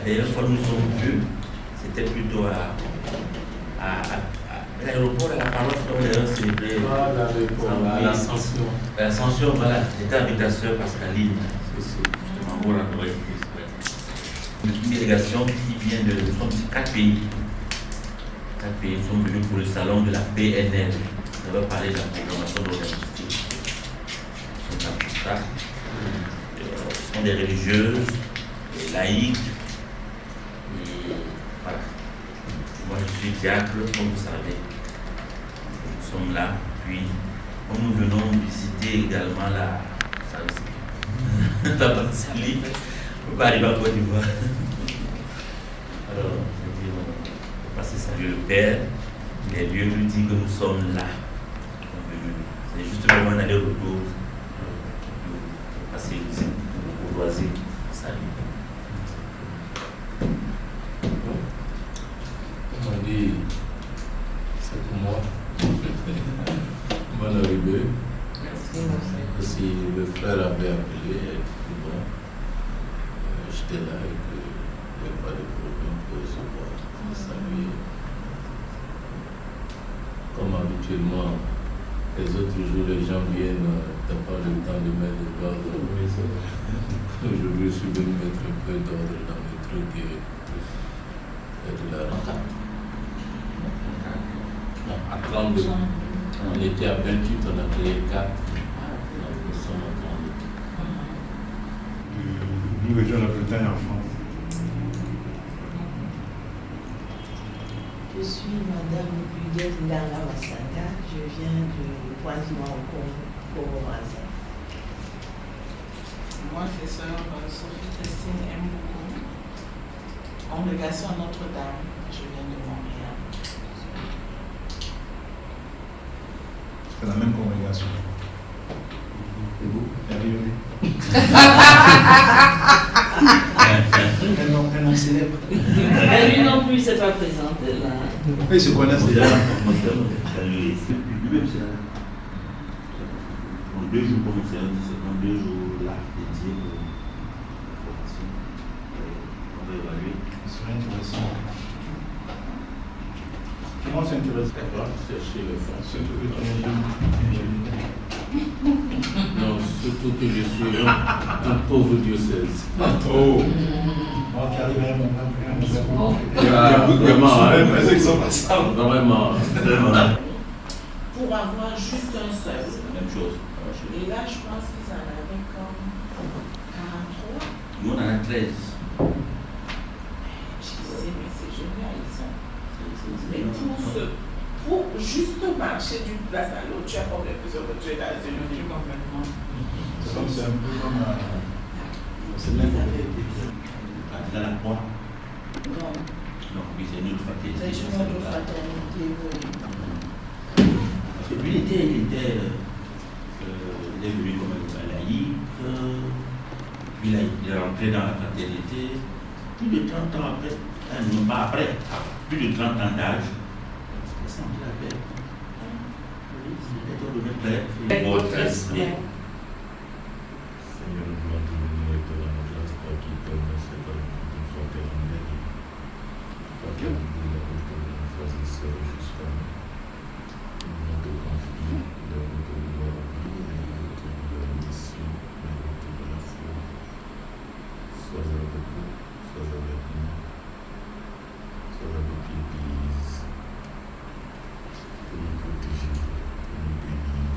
La dernière fois que nous sommes vus, c'était plutôt à l'aéroport, à la paroisse, on a célébré l'Ascension. L'Ascension, voilà. J'étais avec ta soeur Pascaline. C'est justement où on a une délégation qui vient de. Nous sommes 4 pays. 4 pays sont venus pour le salon de la PNL. On va parler de la programmation de l'université. Ils sont là pour ça. Ce sont des religieuses, des laïcs. Et voilà. Moi je suis diacre, comme vous savez. Nous sommes là, puis nous venons visiter également la Bansali. On va arriver en Côte d'Ivoire. Alors, je dis, on va passer saluer le Père. Les lieux nous disent que nous sommes là. C'est juste vraiment un aller-retour. Passer ici, pour loisir. Salut. On m'a dit, c'est pour moi. Bonne arrivée. Merci. Si le frère avait appelé, bon, j'étais là et qu'il n'y a pas de problème pour se voir, saluer. Comme habituellement, les autres jours, les gens viennent, tu n'as pas le temps de mettre de l'ordre. Aujourd'hui, je suis venu mettre un peu d'ordre dans mes trucs et de la rencontre. Non, à 32. On était à 28, on a créé 4. Nous sommes à 32. Nous région napolitaine en France. Je suis Madame Huguette Ndala Massanga. Je viens de Pointe-Noire au Congo-Brazzaville. Moi, c'est sœur Sophie Christine Mboukou, congrégation Notre-Dame. Je viens de Montréal. C'est la même congrégation. Et vous, un nom célèbre. Lui non plus, il ne s'est pas présenté là. Ils se connaissent déjà. Lui-même, c'est là. En 2 jours, comme on s'est dit, c'est 2 jours là, dédiés pour la formation. On va évaluer. C'est intéressant. Comment c'est intéressant? Chercher le fond. Surtout que tu es jeune. Non, surtout que je suis un pauvre diocèse. Oh! Moi qui arrive à un moment, Vraiment. Pour avoir juste un seul. Même chose. Et là, je pense qu'ils en avaient comme 43. Nous, on en a 13. Je disais, mais c'est génial, ils sont. Mais pour juste marcher d'une place à l'autre, tu as comme l'impression que tu es dans une ville complètement. c'est un peu comme. C'est même dans la croix. Non, Non, oui, c'est une autre fraternité. c'est une autre fraternité, oui. Et puis il est venu comme un laïc, puis il est rentré dans la fraternité. Plus de 30 ans après, après plus de 30 ans d'âge, j'ai senti la paix. Avec votre esprit. Seigneur, nous voulons te bénir et te rendre grâce, toi qui permets cette rencontre fraternelle, toi qui as guidé la route de nos frères et sœurs jusqu'à nous. Nous voulons te confier la route de la vie, la route de la mission, la route de la foi. Sois avec nous, sois avec nous, sois avec l'Église, pour nous protéger, pour nous bénir,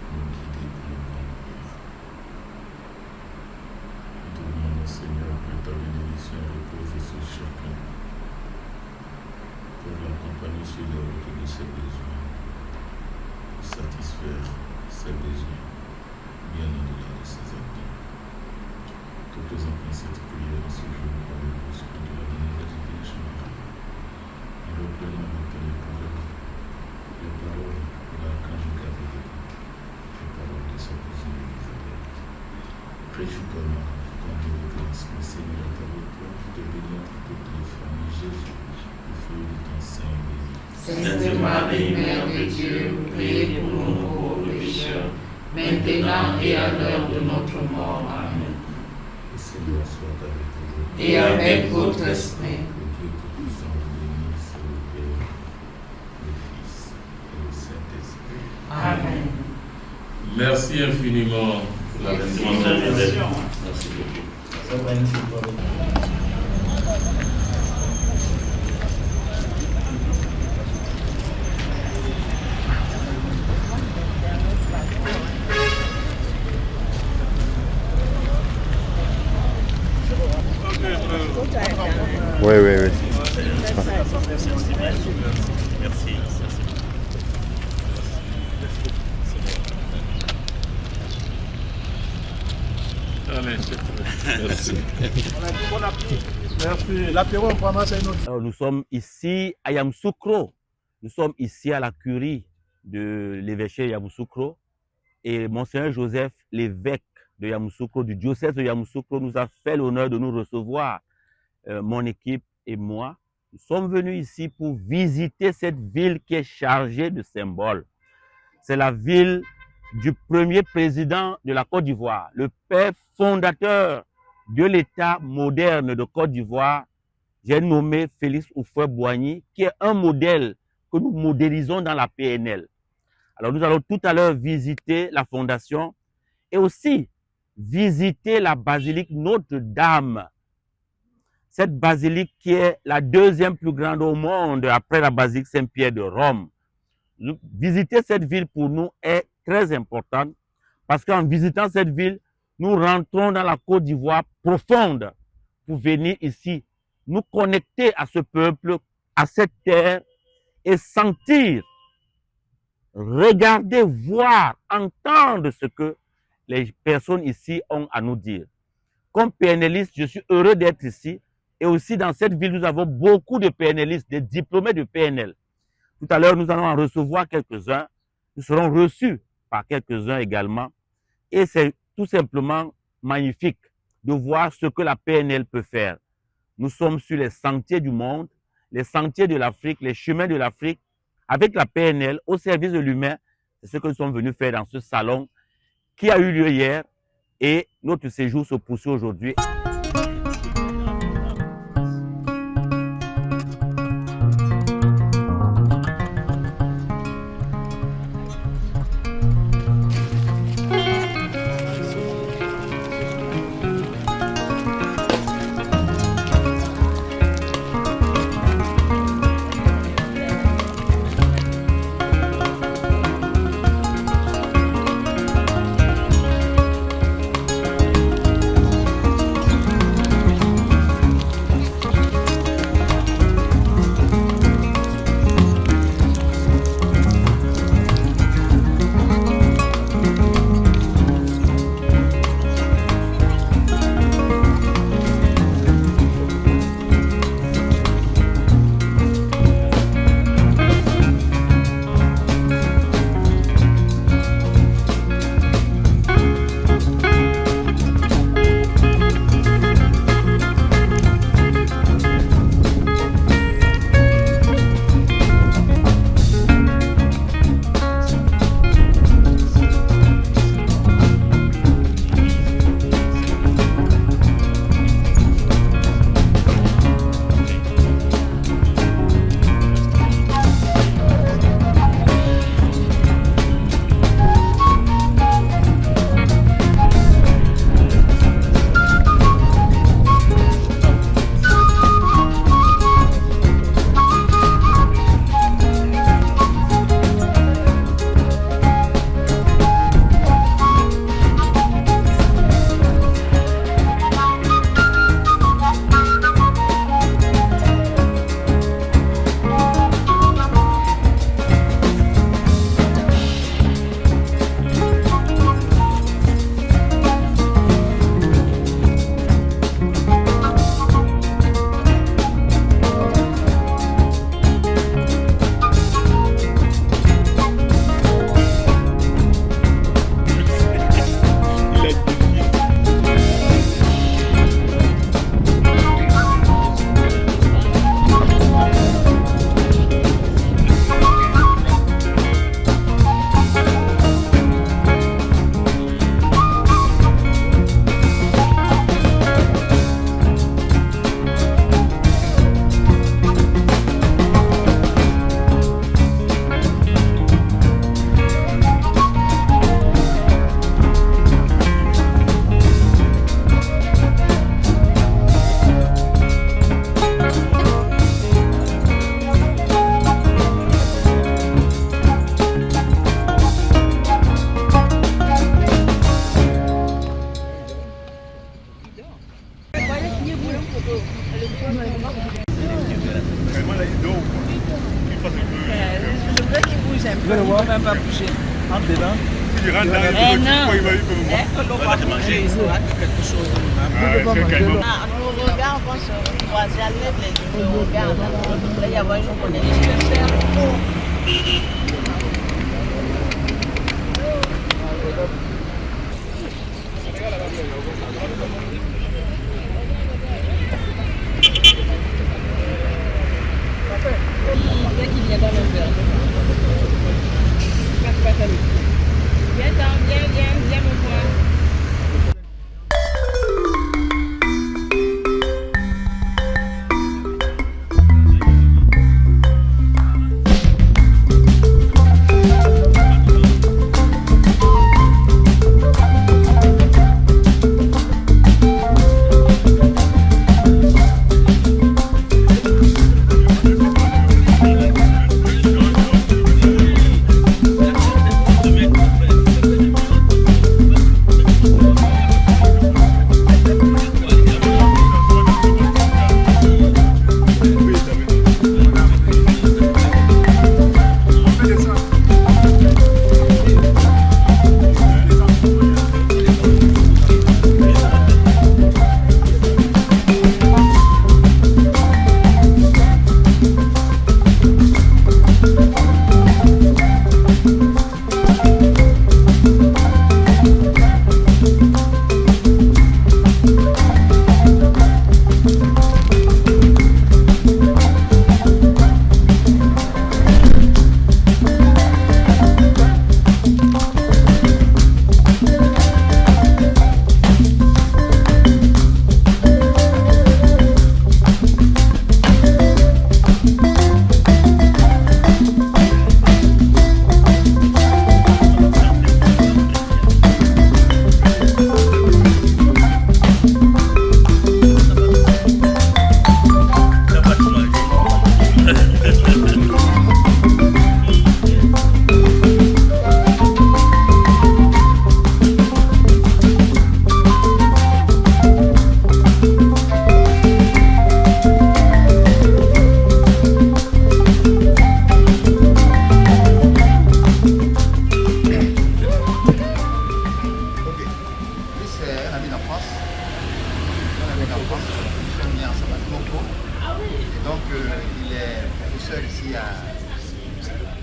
pour nous guider, pour nous conduire. Nous te demandons, Seigneur, que ta bénédiction repose sur chacun pour l'accompagner sur la route de ses besoins, satisfaire ses besoins, bien au-delà de ses attentes. Tout faisant cette prière en ce jour par le gospel de la génération de Jésus. Et reprenons avec les paroles de l'archange Gabriel, les paroles de sa cousine Élisabeth. Réjouis-toi, conduis de grâce, le Seigneur est avec toi, je te bénis entre toutes les familles, Jésus, le fruit de ton sein béni. Sainte Marie, Mère de Dieu, priez pour nous pauvres pécheurs, maintenant et à l'heure de notre mort. Amen. Le Seigneur soit avec vous. Et avec votre esprit. Que Dieu Tout-Puissant vous bénisse, le Père, le Fils et le Saint-Esprit. Amen. Merci infiniment pour la bénédiction. Merci beaucoup. Ça va une fois. Oui, oui, oui. Merci. Merci. Merci. L'apéro, on prendra ça une autre. Alors, nous sommes ici à Yamoussoukro. Nous sommes ici à la curie de l'évêché Yamoussoukro. Et Monseigneur Joseph, l'évêque de Yamoussoukro, du diocèse de Yamoussoukro, nous a fait l'honneur de nous recevoir, mon équipe et moi. Nous sommes venus ici pour visiter cette ville qui est chargée de symboles. C'est la ville du premier président de la Côte d'Ivoire, le père fondateur de l'État moderne de Côte d'Ivoire. J'ai nommé Félix Houphouët-Boigny, qui est un modèle que nous modélisons dans la PNL. Alors nous allons tout à l'heure visiter la fondation et aussi visiter la basilique Notre-Dame. Cette basilique qui est la deuxième plus grande au monde après la basilique Saint-Pierre de Rome. Visiter cette ville pour nous est très importante parce qu'en visitant cette ville, nous rentrons dans la Côte d'Ivoire profonde pour venir ici nous connecter à ce peuple, à cette terre et sentir, regarder, voir, entendre ce que les personnes ici ont à nous dire. Comme PNListe, je suis heureux d'être ici et aussi dans cette ville, nous avons beaucoup de PNListes, des diplômés de PNL. Tout à l'heure, nous allons en recevoir quelques-uns. Nous serons reçus par quelques-uns également. Et c'est tout simplement magnifique de voir ce que la PNL peut faire. Nous sommes sur les sentiers du monde, les sentiers de l'Afrique, les chemins de l'Afrique, avec la PNL au service de l'humain. C'est ce que nous sommes venus faire dans ce salon qui a eu lieu hier et notre séjour se poursuit aujourd'hui. moi là, il dort ou quoi? Il fasse un peu. Je voudrais qu'il bouge un peu. Il ne peut même pas bouger. Entre dedans. Si il rentre dans Eh non. il va me voir. On va manger quelque chose. Nos regards vont se croiser à l'aide des regards. Là, il y a une connexion. Dès qu'il y a dans le verre. Viens me voir.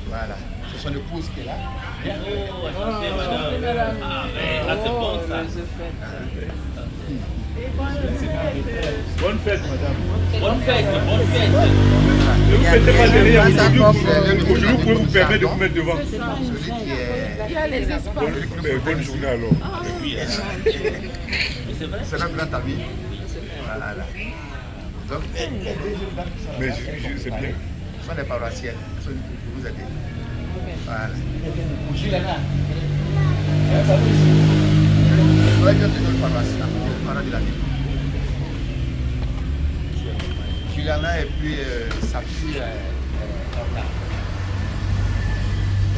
Voilà. C'est son épouse qui est là. Bonne fête, madame. Bonne fête, bonne fête. Ne vous mettez pas derrière. Aujourd'hui, vous pouvez vous permettre de vous mettre devant. Bonne journée alors. C'est la grande amie. Voilà. Donc, mais c'est bien. Ce sont des paroissiens. Vous aider. Voilà. Je vais dire une paroisse là. Parole de la ville. Juliana et puis sa fille.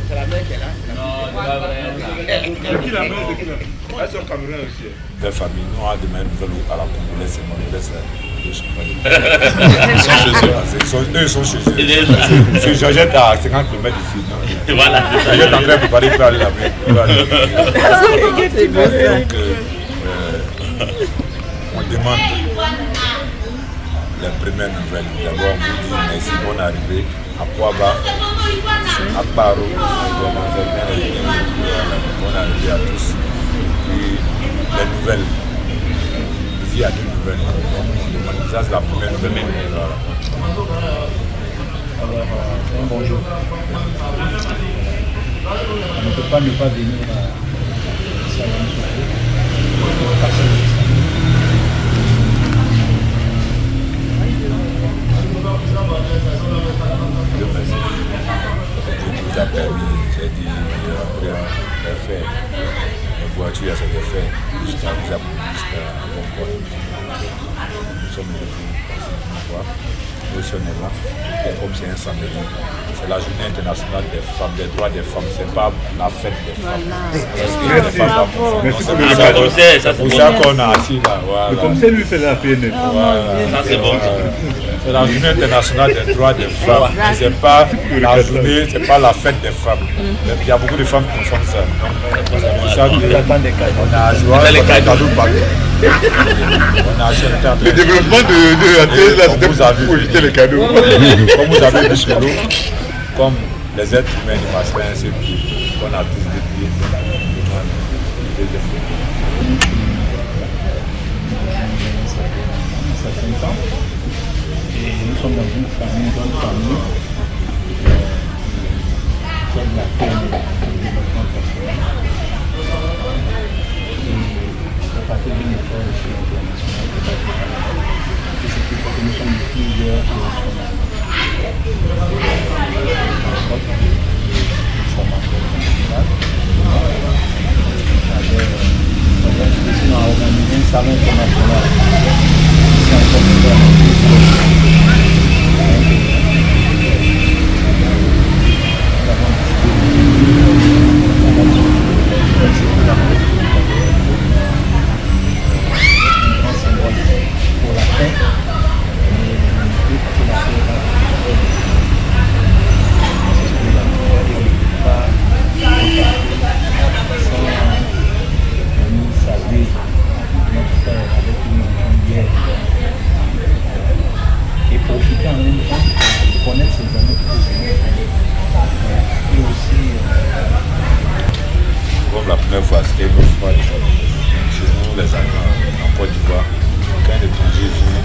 C'est la mère qui est là. Non, c'est pas vrai. C'est qui la mère? Elles sont camerounaises aussi. La famille, nous avons des mêmes nouvelles à la Congolaise et Mongolaise. Ils sont chez eux. C'est Georgette à 50 km d'ici. Voilà. Georgette est en train de préparer pour aller là-bas. Donc, on demande les premières nouvelles. D'abord, on vous dit merci, bonne arrivée à Kouaba, à Baro. Bonne arrivée à tous. Puis les nouvelles. Ici, il y a deux nouvelles. Donc, ça, c'est la première nouvelle. Alors, un bonjour. On ne peut pas ne pas venir ici à J'ai permis, j'ai dit, après, j'ai fait les voitures, c'était fait jusqu'à Boncoin. Nous sommes venus passer une fois, nous sommes là, et comme c'est un samedi, c'est la journée internationale des femmes, des droits des femmes, c'est pas la fête des femmes. Merci pour le C'est pour ça qu'on a assis là. Voilà. Le commissaire lui fait la PNF. Voilà. Ça, c'est bon. C'est la journée internationale des droits des femmes. Et c'est pas la journée, c'est pas la fête des femmes. Il y a beaucoup de femmes qui font ça. C'est pour ça qu'on a joué les cadeaux partout. On a acheté le développement de la thèse, là, c'était pour éviter les cadeaux. Comme vous avez vu chez nous, comme les êtres humains du masculin, c'est qu'on a tous des pieds. Ça fait 5 ans. Et nous sommes dans une famille, une grande famille. Nous sommes la PNL, le développement personnel. Et à partir d'une école internationale de bâtiment. Et c'est pour ça que nous sommes plusieurs formateurs internationaux. On a organisé un salon international. C'est un comité. Pour la paix et pour la saluer notre frère avec une prière et profiter en même temps de connaître ses amis et aussi comme la première fois, c'était une fois chez nous, les amis en Côte d'Ivoire. Quand un étranger vient,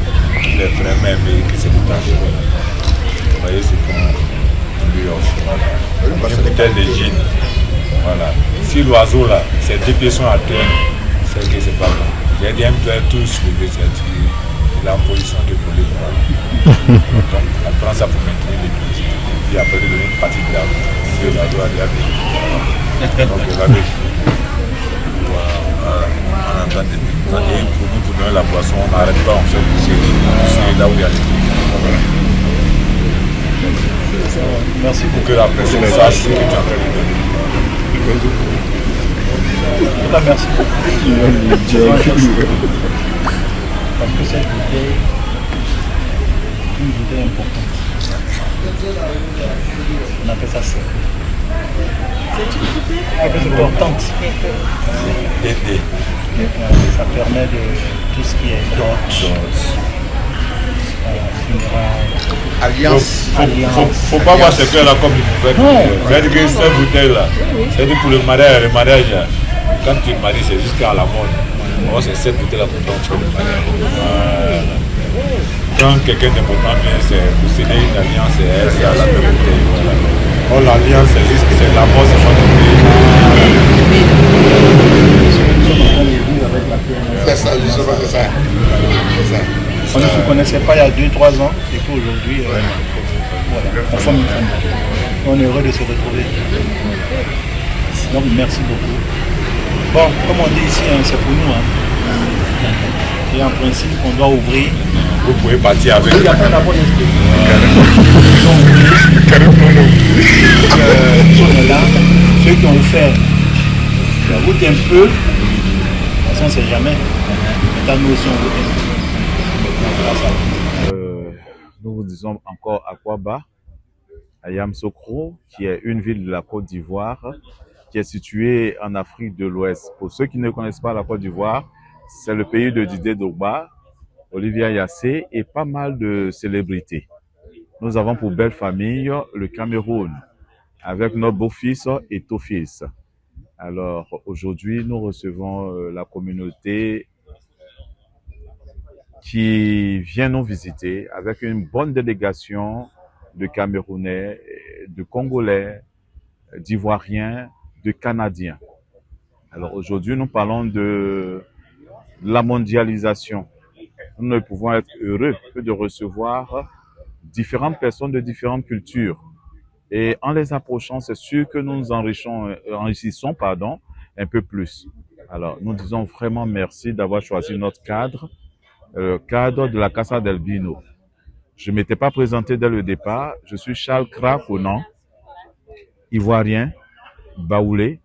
il est vraiment aimé que c'est détaché. Vous voyez, c'est comme lui aussi. Voilà. Une bouteille de gin. Voilà. Si l'oiseau là, ses deux pieds sont à terre, c'est que c'est pas bon. J'ai dit, aime-toi tous lever cette fille. Il est en position de voler. Voilà. Donc, elle prend ça pour maintenir les pieds. Puis après, il donne une partie de la route. L'oiseau a déjà vécu. Donc, il va vécu. Voilà. On entend des trucs. Pour nous, pour donner la boisson, on n'arrête pas, on fait pousser. C'est là où il y a les trucs. Voilà. merci Pour que la personne sache ce que tu es en train de donner. Merci parce que cette bouteille est une bouteille importante. On appelle ça c'est une bouteille importante. Ça permet de tout ce qui est dot, Alliance. Faut pas voir ce que là comme une nouvelle. C'est-à-dire que cette bouteille là, c'est pour le mariage. Quand tu te maries, c'est jusqu'à la mort. Oh, c'est cette bouteille là pour ton le mariage. Quand quelqu'un d'important vient, c'est pour sceller une alliance, c'est à la même bouteille. Voilà. Oh, l'alliance, c'est la mort, c'est votre bouteille. C'est ça, justement, c'est ça. On ne se connaissait pas il y a 2-3 ans et qu'aujourd'hui, on forme une famille. On est heureux de se retrouver. Donc, merci beaucoup. Bon, comme on dit ici, c'est pour nous. Et en principe, on doit ouvrir. Vous pouvez partir avec. Il y a pas d'abord d'esprit. Ceux qui ont le fait, la route un peu, parce qu'on ne sait jamais. Maintenant, nous aussi, on route un peu. Nous vous disons encore Akwaba, à Yamoussoukro, qui est une ville de la Côte d'Ivoire, qui est située en Afrique de l'Ouest. Pour ceux qui ne connaissent pas la Côte d'Ivoire, c'est le pays de Didier Drogba, Olivier Ayassé et pas mal de célébrités. Nous avons pour belle famille le Cameroun, avec notre beau-fils et tout-fils. Alors aujourd'hui, nous recevons la communauté qui vient nous visiter avec une bonne délégation de Camerounais, de Congolais, d'Ivoiriens, de Canadiens. Alors aujourd'hui, nous parlons de la mondialisation. Nous ne pouvons être heureux que de recevoir différentes personnes de différentes cultures. Et en les approchant, c'est sûr que nous nous enrichissons un peu plus. Alors, nous disons vraiment merci d'avoir choisi notre cadre, le cadre de la Casa del Vino. Je ne m'étais pas présenté dès le départ. Je suis Charles Kra Konan, ivoirien, baoulé,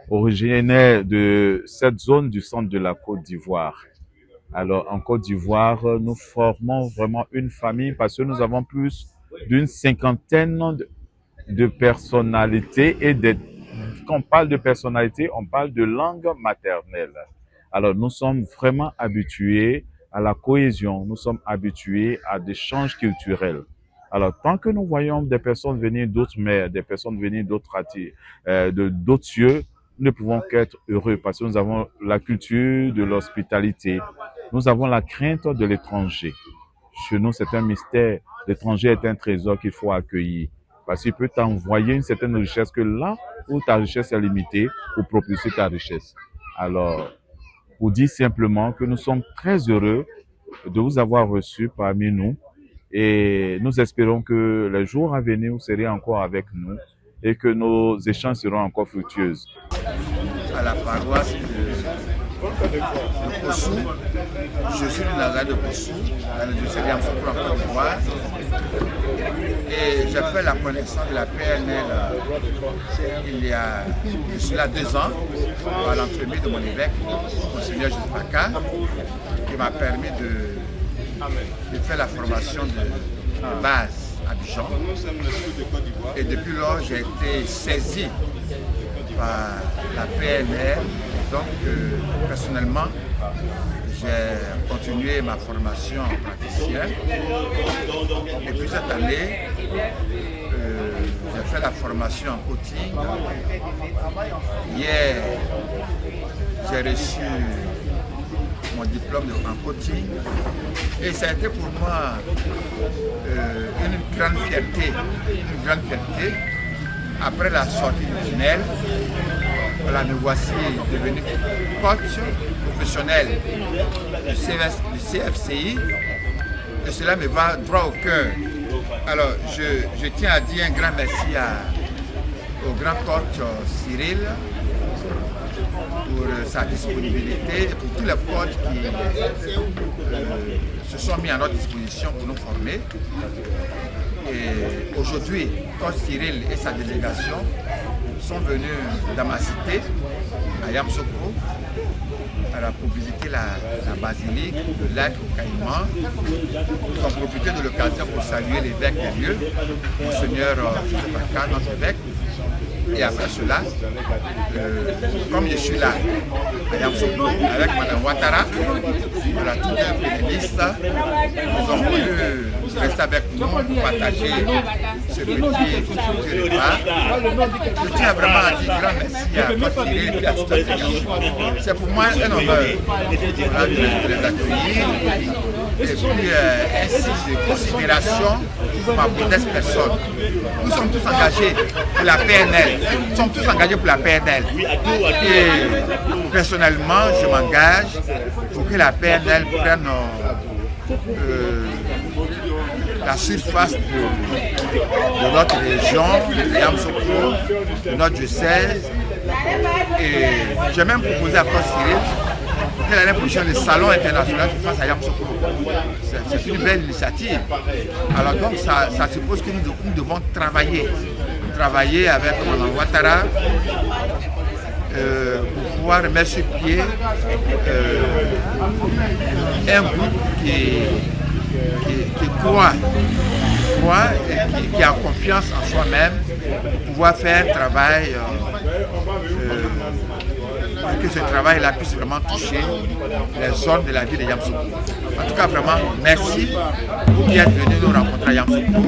originaire de cette zone du centre de la Côte d'Ivoire. Alors, en Côte d'Ivoire, nous formons vraiment une famille parce que nous avons plus d'une 50aine de personnalités et quand on parle de personnalité, on parle de langue maternelle. Alors, nous sommes vraiment habitués à la cohésion, nous sommes habitués à des échanges culturels. Alors, tant que nous voyons des personnes venir d'autres mers, des personnes venir d'autres cieux, nous ne pouvons qu'être heureux parce que nous avons la culture de l'hospitalité. Nous avons la crainte de l'étranger. Chez nous, c'est un mystère. L'étranger est un trésor qu'il faut accueillir parce qu'il peut t'envoyer une certaine richesse que là où ta richesse est limitée, pour propulser ta richesse. Alors, pour dire simplement que nous sommes très heureux de vous avoir reçus parmi nous et nous espérons que les jours à venir, vous serez encore avec nous et que nos échanges seront encore fructueux. À la paroisse de Kossou, je suis de Nazareth de Kossou, dans le diocèse de Yamoussoukro en Côte d'Ivoire, et j'ai fait la connaissance de la PNL il y a cela 2 ans, à l'entremise de mon évêque, Monseigneur Joseph Aka, qui m'a permis de faire la formation de base à Abidjan. Et depuis lors, j'ai été saisi par la PNR. Donc, personnellement, j'ai continué ma formation en praticien. Et puis cette année, j'ai fait la formation en coaching. Hier, j'ai reçu mon diplôme en coaching. Et ça a été pour moi une grande fierté. Après la sortie du tunnel, voilà, me voici devenu coach professionnel du CFCI et cela me va droit au cœur. Alors, je tiens à dire un grand merci au grand coach Cyril pour sa disponibilité et pour tous les coachs qui se sont mis à notre disposition pour nous former. Et aujourd'hui, coach Cyril et sa délégation sont venus dans ma cité, à Yamoussoukro, pour visiter la basilique de l'Être au Caïman. Ils ont profité de l'occasion pour saluer l'évêque des lieux, Monseigneur Joseph Aka, notre évêque. Et après cela, comme je suis là, à Yamoussoukro, avec Mme Ouattara, voilà, tous les pérennistes, ils ont voulu rester avec nous pour partager ce petit repas. Je tiens vraiment à dire grand merci à Coach Cyril et à toute la délégation. C'est pour moi un honneur de les accueillir et puis ainsi de considération pour ma modeste personne. Nous sommes tous engagés pour la PNL. Nous sommes tous engagés pour la PNL. Et personnellement, je m'engage pour que la PNL prenne la surface de notre région, de Yamoussoukro, de notre diocèse. Et j'ai même proposé à Coach Cyril que l'année prochaine, le salon international se fasse à Yamoussoukro. C'est une belle initiative. Alors donc, ça suppose que nous devons travailler avec Mme Ouattara pour pouvoir mettre sur pied un groupe qui croit et qui a confiance en soi-même pour pouvoir faire un travail que ce travail-là puisse vraiment toucher les zones de la ville de Yamoussoukro. En tout cas, vraiment, merci pour qui êtes venus nous rencontrer à Yamoussoukro.